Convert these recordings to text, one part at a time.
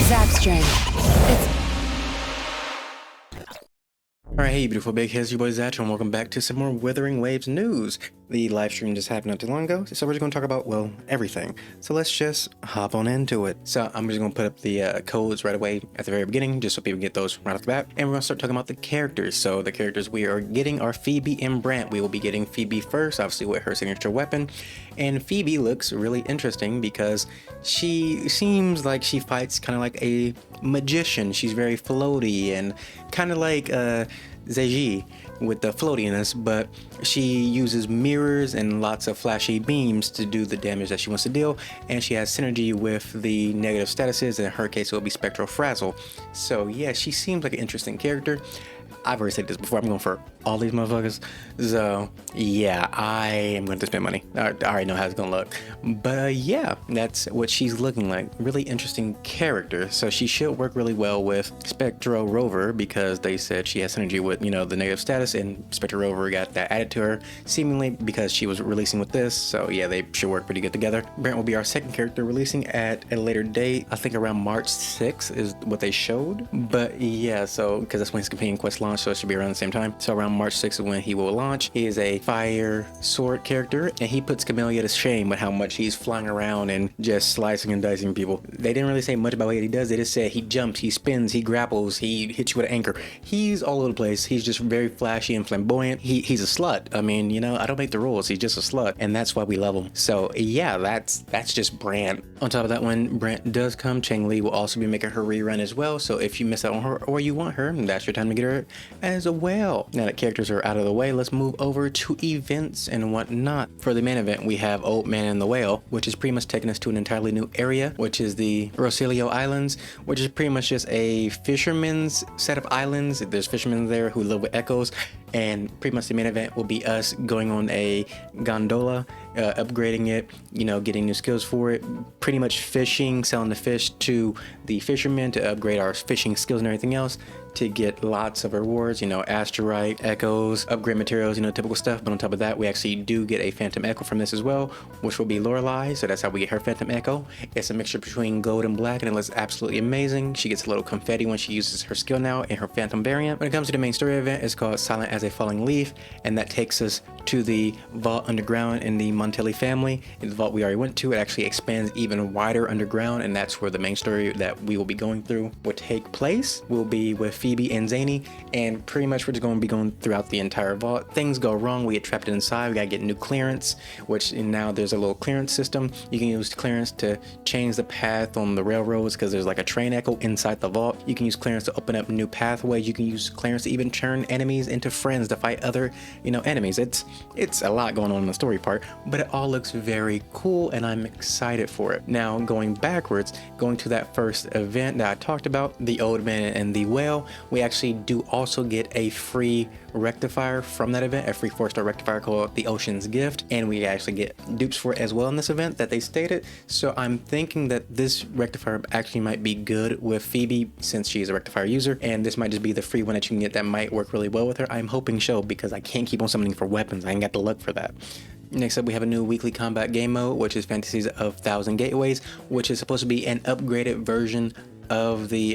Zap strength. Alright, hey beautiful big heads, your boy Zach, and welcome back to some more Wuthering Waves news. The live stream just happened not too long ago, so we're just going to talk about, well, everything. So let's just hop on into it. So I'm just going to put up the codes right away at the very beginning, just so people get those right off the bat. And we're going to start talking about the characters. So the characters we are getting are Phoebe and Brant. We will be getting Phoebe first, obviously with her signature weapon. And Phoebe looks really interesting because she seems like she fights kind of like a magician. She's very floaty and kind of like Zeji with the floatiness, but she uses mirrors and lots of flashy beams to do the damage that she wants to deal, and she has synergy with the negative statuses. In her case, it will be Spectral Frazzle. So yeah, she seems like an interesting character. I've already said this before, I'm going for all these motherfuckers. So yeah, I am going to spend money. I already know how it's going to look. But yeah, that's what she's looking like. Really interesting character. So she should work really well with Spectro Rover because they said she has synergy with, you know, the negative status, and Spectro Rover got that added to her seemingly because she was releasing with this. So yeah, they should work pretty good together. Brant will be our second character releasing at a later date. I think around March 6th is what they showed. But yeah, so because that's when his companion quest launched, so it should be around the same time. So around March 6th is when he will launch. He is a fire sword character, and he puts Camellia to shame with how much he's flying around and just slicing and dicing people. They didn't really say much about what he does. They just said he jumps, he spins, he grapples, he hits you with an anchor. He's all over the place. He's just very flashy and flamboyant. He's a slut. I mean, you know, I don't make the rules. He's just a slut, and that's why we love him. So yeah, that's just Brant. On top of that, when Brant does come, Cheng Li will also be making her rerun as well. So if you miss out on her or you want her, that's your time to get her as well. Now that characters are out of the way, let's move over to events and whatnot. For the main event, we have Old Man and the Whale, which is pretty much taking us to an entirely new area, which is the Rosilio Islands, which is pretty much just a fisherman's set of islands. There's fishermen there who live with echoes, and pretty much the main event will be us going on a gondola, upgrading it, you know, getting new skills for it, pretty much fishing, selling the fish to the fishermen to upgrade our fishing skills and everything else, to get lots of rewards, you know, asterite, echoes, upgrade materials, you know, typical stuff. But on top of that, we actually do get a phantom echo from this as well, which will be Lorelei. So that's how we get her phantom echo. It's a mixture between gold and black, and it looks absolutely amazing. She gets a little confetti when she uses her skill now in her phantom variant. When it comes to the main story event, it's called Silent as a Falling Leaf, and that takes us to the vault underground in the Montelli family. In the vault we already went to, it actually expands even wider underground, and that's where the main story that we will be going through will take place. We'll be with Phoebe and Zany, and pretty much we're just going to be going throughout the entire vault. Things go wrong, we get trapped inside, we gotta get new clearance, which now there's a little clearance system. You can use clearance to change the path on the railroads because there's like a train echo inside the vault. You can use clearance to open up new pathways. You can use clearance to even turn enemies into friends to fight other, you know, enemies. It's a lot going on in the story part, but it all looks very cool, and I'm excited for it. Now, going backwards, going to that first event that I talked about, the Old Man and the Whale, we actually do also get a free rectifier from that event, a free 4-star rectifier called the Ocean's Gift, and we actually get dupes for it as well in this event that they stated. So I'm thinking that this rectifier actually might be good with Phoebe since she's a rectifier user, and this might just be the free one that you can get that might work really well with her. I'm hoping so, because I can't keep on summoning for weapons. I ain't got the luck for that. Next up, we have a new weekly combat game mode, which is Fantasies of Thousand Gateways, which is supposed to be an upgraded version of the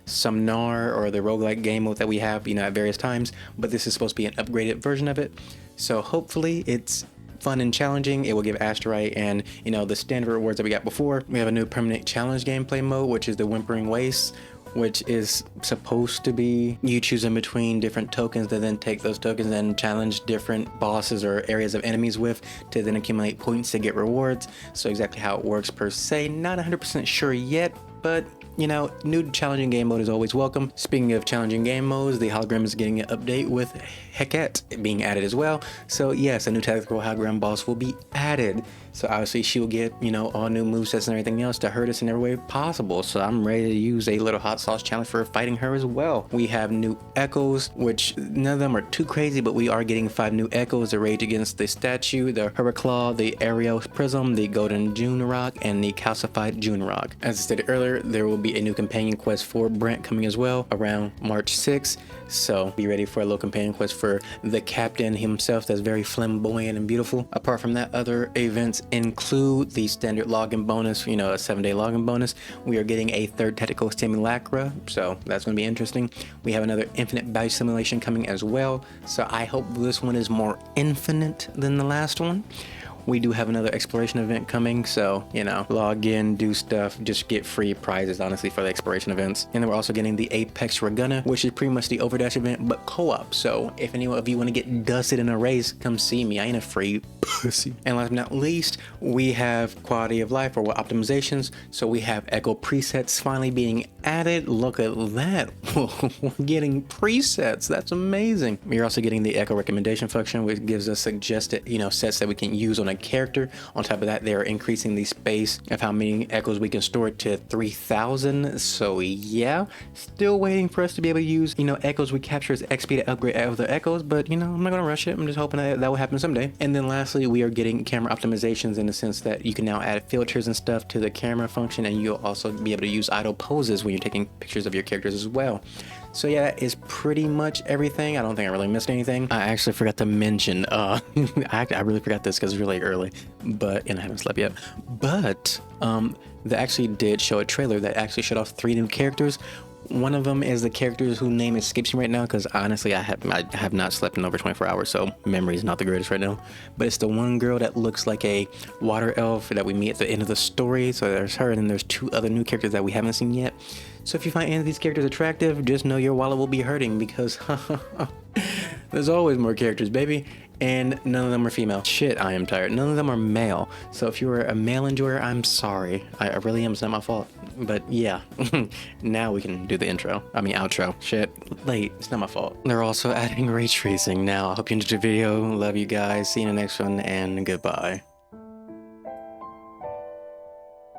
Sumnar or the roguelike game mode that we have, you know, at various times, but this is supposed to be an upgraded version of it. So hopefully it's fun and challenging. It will give asterite and, you know, the standard rewards that we got before. We have a new permanent challenge gameplay mode, which is the Whimpering Wastes, which is supposed to be you choose in between different tokens that then take those tokens and challenge different bosses or areas of enemies with to then accumulate points to get rewards. So exactly how it works per se, not 100% sure yet, but you know, new challenging game mode is always welcome. Speaking of challenging game modes, the hologram is getting an update with Heket being added as well. So yes, a new tactical hologram boss will be added. So obviously she will get, you know, all new movesets and everything else to hurt us in every way possible. So I'm ready to use a little hot sauce challenge for fighting her as well. We have new echoes, which none of them are too crazy, but we are getting 5 new echoes to rage against the statue, the Hurriclaw, the Aerial Prism, the Golden June Rock, and the Calcified June Rock. As I stated earlier, trailer, there will be a new companion quest for Brant coming as well around March 6th. So be ready for a little companion quest for the captain himself that's very flamboyant and beautiful. Apart from that, other events include the standard login bonus, you know, a 7-day login bonus. We are getting a third tactical simulacra, so that's going to be interesting. We have another infinite value simulation coming as well, so I hope this one is more infinite than the last one. We do have another exploration event coming, so, you know, log in, do stuff, just get free prizes, honestly, for the exploration events. And then we're also getting the Apex Regunna, which is pretty much the Overdash event, but co-op. So if any of you want to get dusted in a race, come see me. I ain't afraid, pussy. And last but not least, we have quality of life or optimizations. So we have echo presets finally being added. Look at that. We're getting presets. That's amazing. We're also getting the echo recommendation function, which gives us suggested, you know, sets that we can use on a character. On top of that, they are increasing the space of how many echoes we can store to 3,000. So yeah, still waiting for us to be able to use, you know, echoes we capture as XP to upgrade other echoes, but you know, I'm not gonna rush it. I'm just hoping that will happen someday. And then lastly, we are getting camera optimizations in the sense that you can now add filters and stuff to the camera function, and you'll also be able to use idle poses when you're taking pictures of your characters as well. So yeah, that is pretty much everything. I don't think I really missed anything. I actually forgot to mention, I really forgot this because it's really early, and I haven't slept yet. But they actually did show a trailer that actually showed off 3 new characters. One of them is the character whose name escapes me right now, because honestly, I have not slept in over 24 hours, so memory is not the greatest right now. But it's the one girl that looks like a water elf that we meet at the end of the story. So there's her, and then there's 2 other new characters that we haven't seen yet. So if you find any of these characters attractive, just know your wallet will be hurting, because there's always more characters, baby. And none of them are female. Shit, I am tired. None of them are male. So if you were a male enjoyer, I'm sorry. I really am. It's not my fault. But yeah, now we can do the outro. Shit, late. It's not my fault. They're also adding ray tracing now. I hope you enjoyed the video. Love you guys. See you in the next one, and goodbye.